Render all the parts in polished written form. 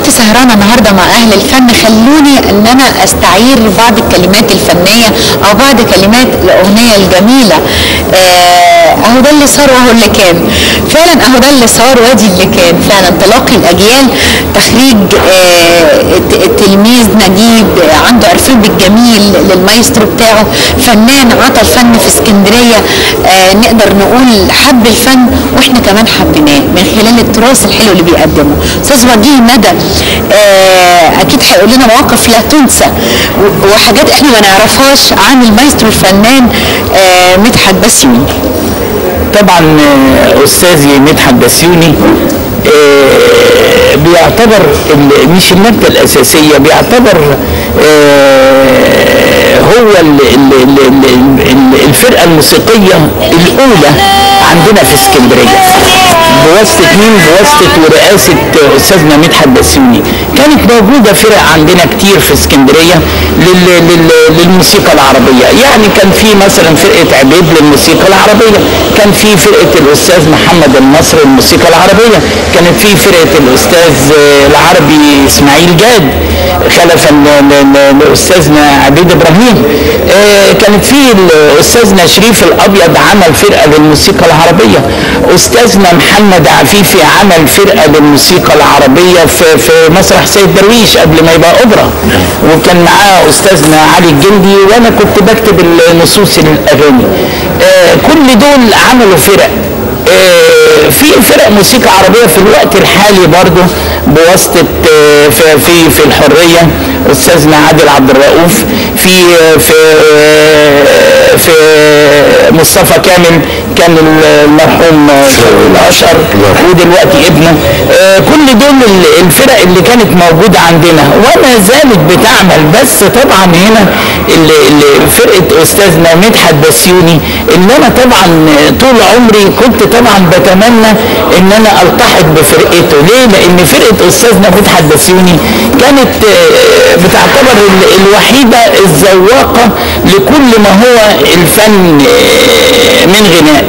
كنت سهرانة النهاردة مع أهل الفن، خلوني أن أنا أستعير بعض الكلمات الفنية أو بعض كلمات الأغنية الجميلة. أهو ده اللي صار وهو اللي كان، فعلا أهو ده اللي صار وادي اللي كان، فعلا تلاقي الأجيال، تخريج التلميذ نجيب عنده عرفان بالجميل للمايسترو بتاعه، فنان عطى الفن في اسكندرية، نقدر نقول حب الفن واحنا كمان حبيناه من خلال التراث الحلو اللي بيقدمه. استاذ وجيه ندى اكيد هيقول لنا مواقف لا تنسى وحاجات احنا ما نعرفهاش عن المايسترو الفنان مدحت بسيوني. طبعا استاذي مدحت بسيوني بيعتبر مش المادة الأساسية، بيعتبر هو الفرقة الموسيقية الأولى عندنا في اسكندرية، بواسطة مين؟ بواسطة ورئاسة أستاذنا مدحت بسيوني. كانت موجودة فرق عندنا كتير في اسكندرية للموسيقى العربية، يعني كان في مثلا فرقة عبيد للموسيقى العربية، كان في فرقة الأستاذ محمد النصر للموسيقى العربية، كانت في فرقة الأستاذ العربي إسماعيل جاد خلفا لأستاذنا عبيد إبراهيم، كانت في الأستاذنا شريف الأبيض عمل فرقة للموسيقى العربية، أستاذنا محمد عفيفي عمل فرقة للموسيقى العربية في مسرح سيد درويش قبل ما يبقى أوبرا، وكان معاه أستاذنا علي الجندي وأنا كنت بكتب النصوص للأغاني. كل دول عملوا فرق. في فرق موسيقى عربية في الوقت الحالي برضو بواسطة في الحرية أستاذنا عادل عبد الرؤوف، في مصطفى كامل كان المرحوم الأشقر ودلوقتي ابنه. كل دول الفرق اللي كانت موجودة عندنا وما زالت بتعمل، بس طبعا هنا فرقة أستاذنا مدحت بسيوني اللي أنا طبعا طول عمري كنت طبعا بتمنى ان انا التحق بفرقته. ليه؟ لان فرقة استاذنا مدحت بسيوني كانت بتعتبر الوحيدة الذواقة لكل ما هو الفن من غناء.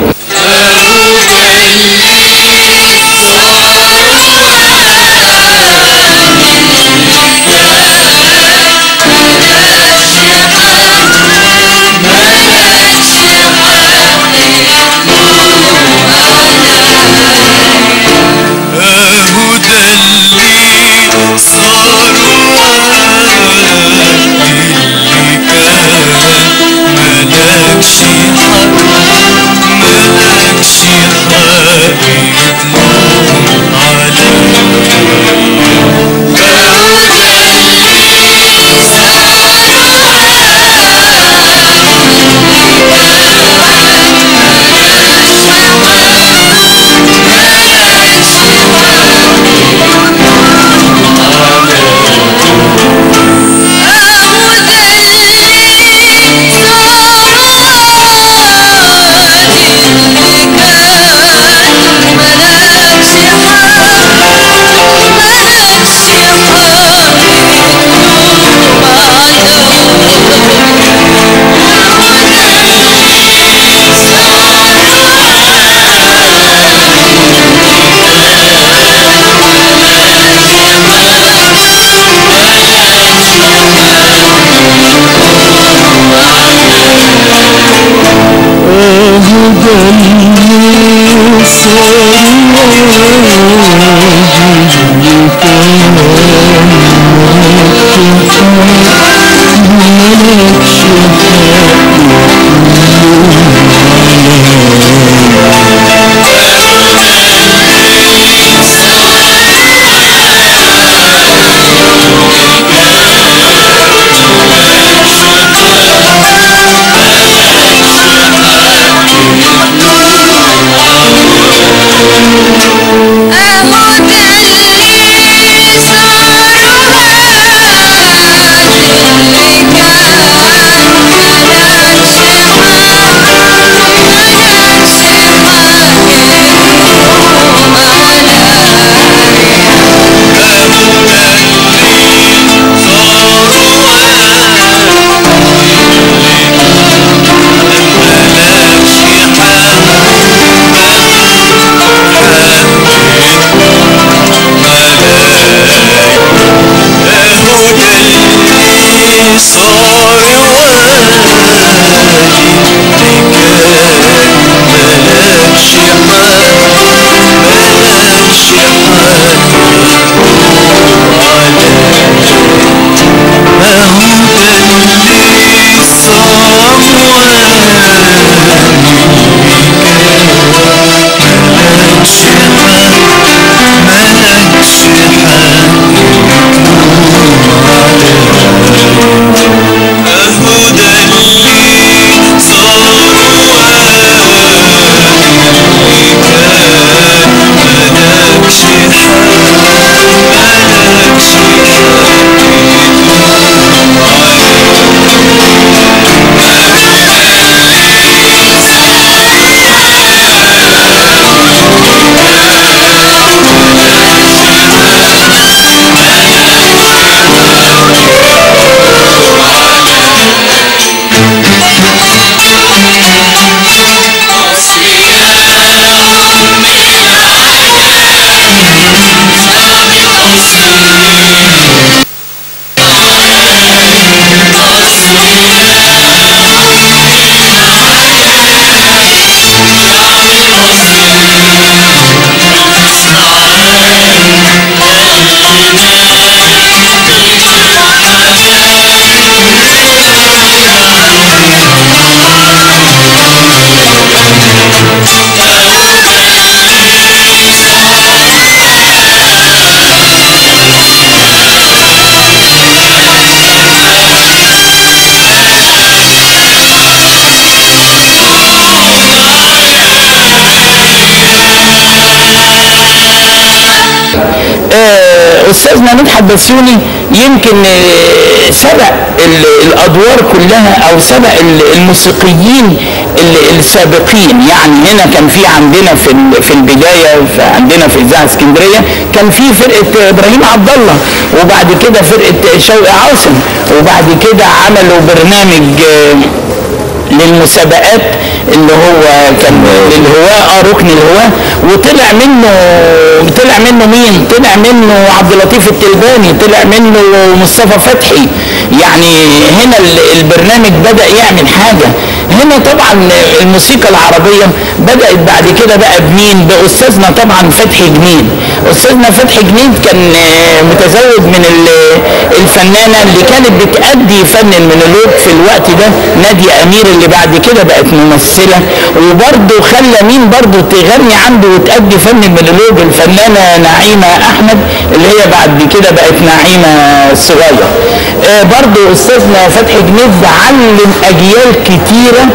استاذنا مدحت بسيوني يمكن سبق الادوار كلها او سبق الموسيقيين السابقين. يعني هنا كان في عندنا في البدايه عندنا في اذاعه اسكندريه كان في فرقه ابراهيم عبد الله، وبعد كده فرقه شوقي عاصم، وبعد كده عملوا برنامج للمسابقات اللي هو كان للهواة ركن الهواة، وطلع منه مين؟ طلع منه عبد اللطيف التلباني، طلع منه مصطفى فتحي. يعني هنا البرنامج بدأ يعمل حاجة. هنا طبعا الموسيقى العربية بدأت بعد كده بقى بمين؟ بأستاذنا طبعا فتحي جنيد. أستاذنا فتحي جنيد كان متزوج من الفنانة اللي كانت بتأدي فن المونولوج في الوقت ده، نادية أمير، اللي بعد كده بقت ممثلة، وبرضه خلى مين برضه تغني عنده وتأدي فن المونولوج؟ الفنانة نعيمة أحمد، اللي هي بعد كده بقت نعيمة الصغير. برضه أستاذنا فتحي جنيد علم أجيال كتيرة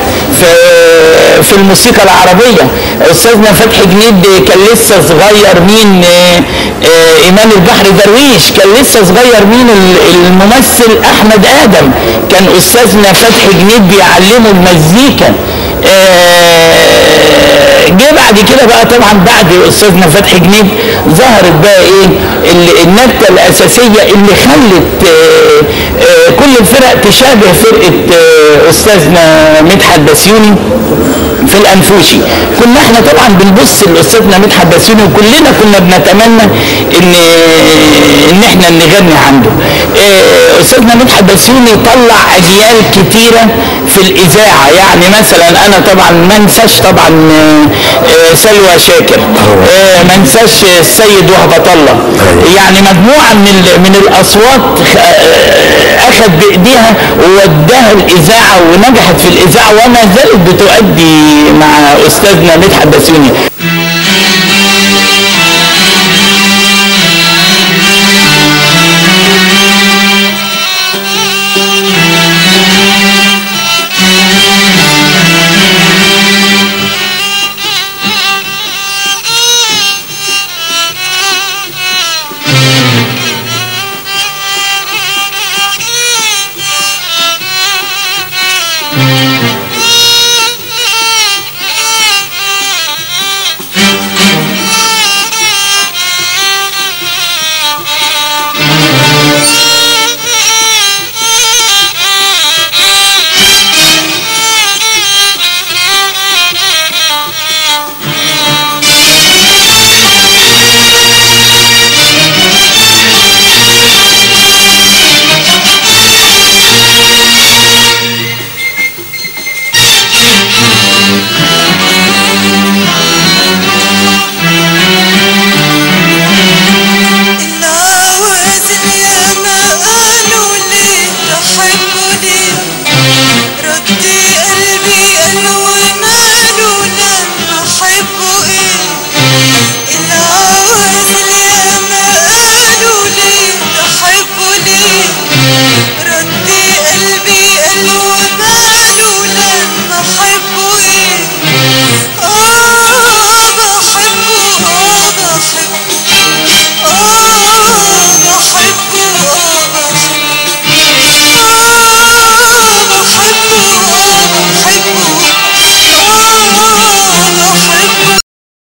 في الموسيقى العربية. أستاذنا فتحي جنيد كان لسه صغير. مين؟ إمام البحر درويش كان لسه صغير. مين؟ الممثل أحمد آدم كان أستاذنا فتحي جنيد بيعلمه المزيكا. جه بعد كده بقى طبعا بعد استاذنا فتحي جنيد ظهرت بقى ايه النبته الاساسيه اللي خلت كل الفرق تشابه فرقه استاذنا مدحت بسيوني في الانفوشي. كنا احنا طبعا بنبص لاستاذنا مدحت بسيوني وكلنا كنا بنتمنى ان احنا نغني عنده. استاذنا مدحت بسيوني طلع اجيال كتيره في الاذاعه. يعني مثلا انا طبعا ما انساش طبعا سلوى شاكر، ما انساش السيد وهبة الله. يعني مجموعه من الاصوات اخذ بايديها ووداها الاذاعه ونجحت في الاذاعه وما زالت بتؤدي مع استاذنا مدحت بسيوني.